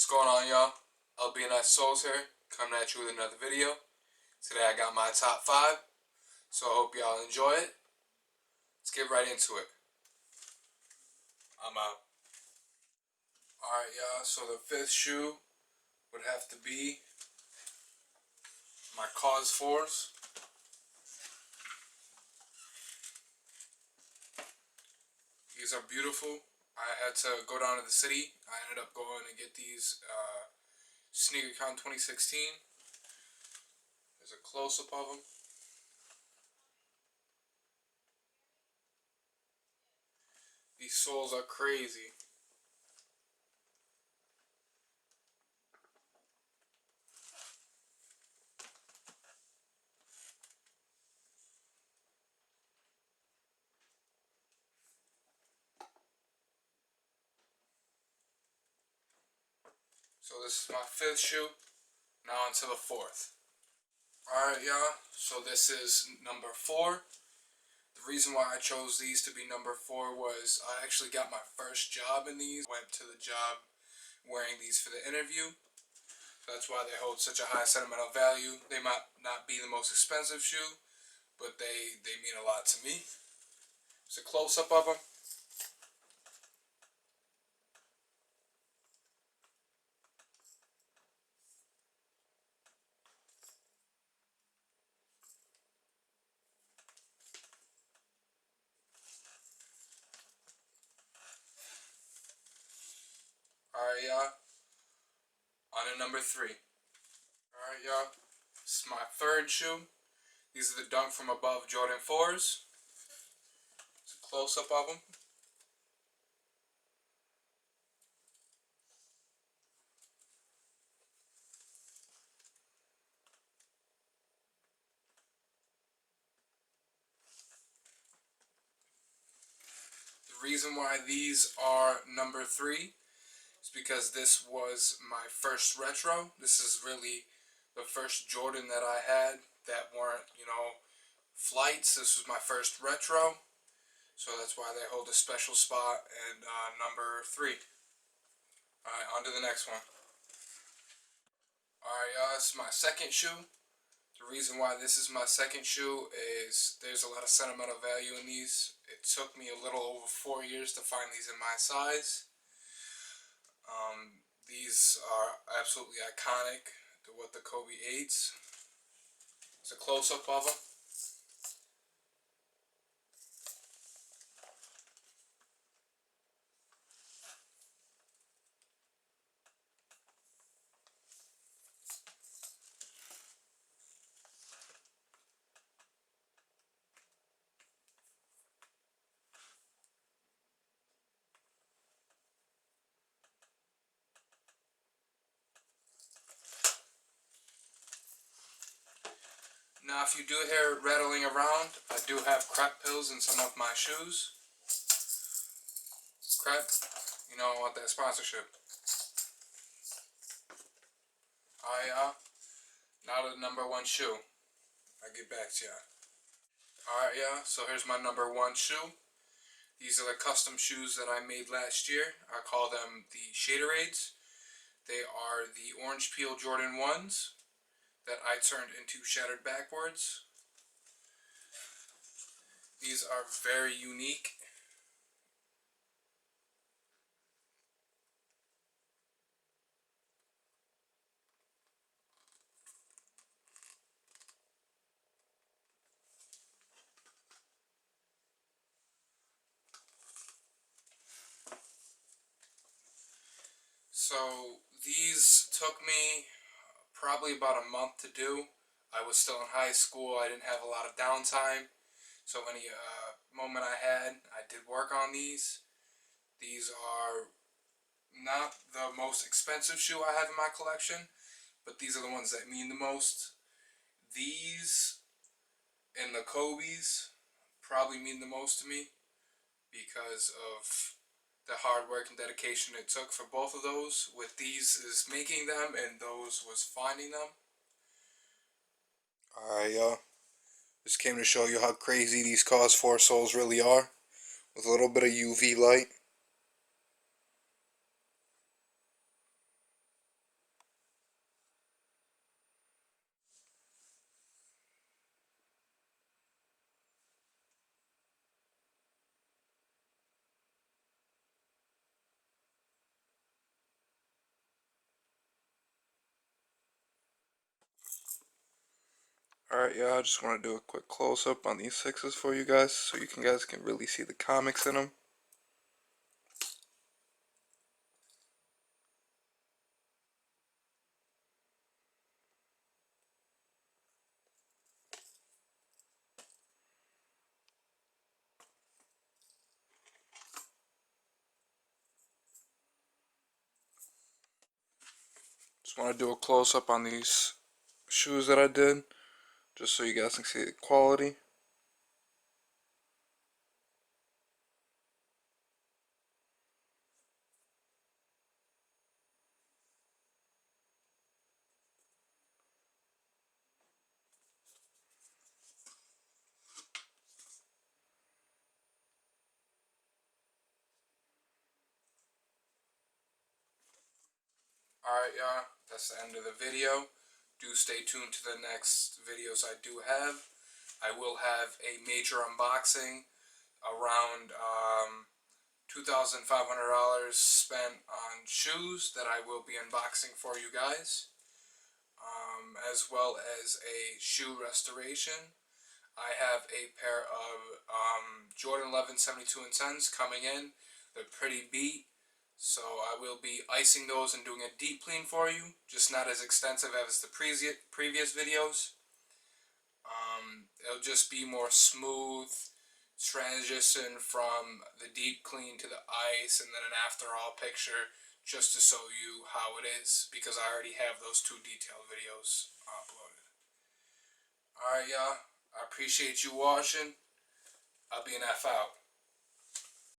What's going on, y'all? LBNF Souls here, coming at you with another video. Today I got my top 5, so I hope y'all enjoy it. Let's get right into it. I'm out. Alright, y'all, so the 5th shoe would have to be my Cause 4s. These are beautiful. I had to go down to the city. I ended up going to get these SneakerCon 2016. There's a close-up of them. These soles are crazy. So this is my 5th shoe. Now onto the 4th. Alright, y'all, so this is number 4. The reason why I chose these to be number 4 was I actually got my first job in these. Went to the job wearing these for the interview. So that's why they hold such a high sentimental value. They might not be the most expensive shoe, but they mean a lot to me. It's a close-up of them. Alright, y'all. On to number 3. Alright, y'all. This is my 3rd shoe. These are the Dunk From Above Jordan 4s. It's a close-up of them. The reason why these are number 3 is because this was my first retro. This is really the first Jordan that I had that weren't, flights. This was my first retro. So that's why they hold a special spot at number 3. Alright, on to the next one. Alright, y'all, this is my 2nd shoe. The reason why this is my 2nd shoe is there's a lot of sentimental value in these. It took me a little over 4 years to find these in my size. These are absolutely iconic to what the Kobe 8s. It's a close-up of them. Now, if you do hear it rattling around, I do have crack pills in some of my shoes. Crack, I want that sponsorship. Alright, now to the number 1 shoe. I'll get back to ya. Alright, y'all, so here's my number 1 shoe. These are the custom shoes that I made last year. I call them the Shaderades. They are the Orange Peel Jordan 1s that I turned into Shattered Backwards. These are very unique. So these took me probably about a month to do. I was still in high school. I didn't have a lot of downtime. So any moment I had, I did work on these. These are not the most expensive shoe I have in my collection, but these are the ones that mean the most. These and the Kobe's probably mean the most to me because of the hard work and dedication it took for both of those. With these is making them and those was finding them. Alright, y'all. Just came to show you how crazy these Cause 4 soles really are with a little bit of UV light. Alright, y'all, I just want to do a quick close-up on these sixes for you guys so you guys can really see the comics in them. Just want to do a close-up on these shoes that I did, just so you guys can see the quality. Alright, y'all, that's the end of the video. Do stay tuned to the next videos I do have. I will have a major unboxing around $2,500 spent on shoes that I will be unboxing for you guys, as well as a shoe restoration. I have a pair of Jordan 11 72 and 10s coming in. They're pretty beat, so I will be icing those and doing a deep clean for you, just not as extensive as the previous videos. It'll just be more smooth transition from the deep clean to the ice and then an after all picture, just to show you how it is, because I already have those two detailed videos uploaded. Alright, y'all, I appreciate you watching. LBNF out.